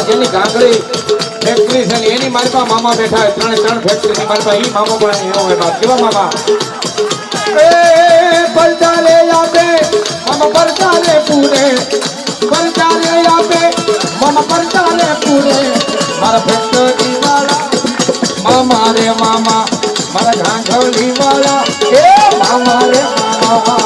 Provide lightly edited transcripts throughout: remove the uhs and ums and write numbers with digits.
જેની ગાંગડી ફેક્ટરી છે ને એની મારી પાસે મામા બેઠા હોય, ત્રણ ફેક્ટરીની મારી પાસે ઈ મામા પણ એનો હોય બાપ. કેવા મામા? એ પરચાલે આપે મામા પરચાલે પૂરે, પરચાલે આપે મામા પરચાલે પૂરે, મારા ફેક્ટરી વાળા મામા રે મામા, મારા ગાંગડી વાળા એ મામા રે મામા.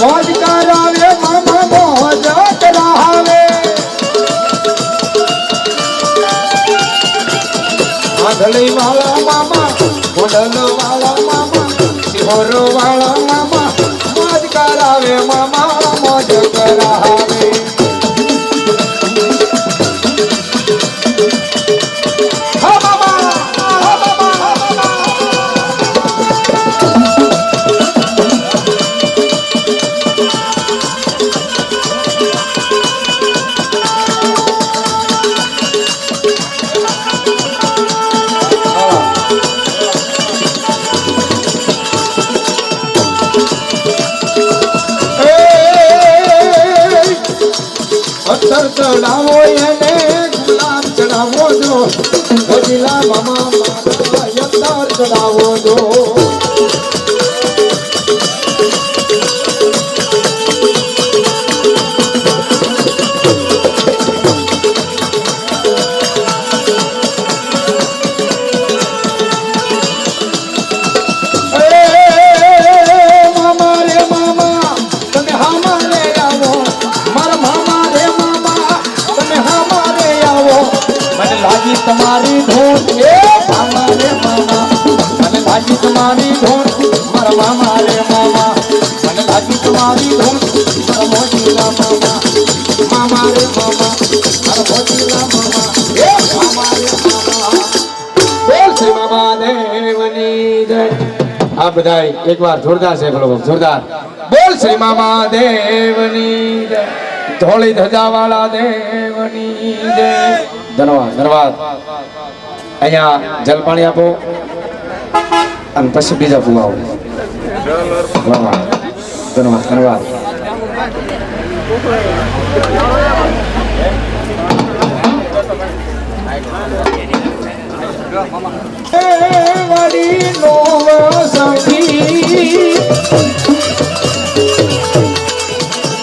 મોજ કરાવે મામા મોજ કરાવે, આંધળી વાળા મામા, ગોંડલ વાળા મામા, સિહોર વાળા મામા, મોજ કરાવે મામા મોજ કરાવે. પથ્થર ચડાવો એને ગુલાબ ચડાવો જો, ગજીલા મામા યત્તર ચડાવો જો. તમારી ધૂન એ મામા રે મામા, મને લાગી તમારી ધૂન મારા મામા રે મામા, મને લાગી તમારી ધૂન મારા મોજીલા મામા, મામા રે મામા, મારા મોજીલા મામા એ મામા રે મામા. બોલ શ્રી મામા દેવની જય. આ બધાય એકવાર જોરદાર છે, બોલો જોરદાર. બોલ શ્રી મામા દેવની જય, ધોળી ધજા વાળા દેવની જય. ધન્યવાદ ધન્યવાદ. અહીંયા જલપાણી આપો અને પછી બીજા ફુવાઓ. ધન્યવાદ ધન્યવાદ. વડી નો સંગી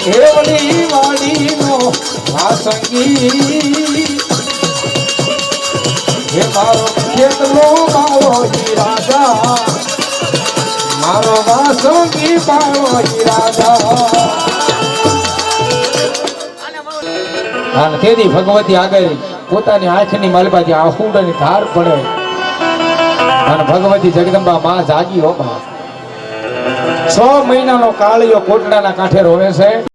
કેવડી વાડી નો આ સંગી, હે મારો કેટલો મારો રાજા, મારો વાસંગી મારો રાજા. તેથી ભગવતી આગળ પોતાની આંખની માલબાથી આહુડાની ધાર પડે અને ભગવતી જગદંબા માં જાગી હો. 6 મહિનાનો કાળિયો કોટડાના કાંઠે રોવે છે.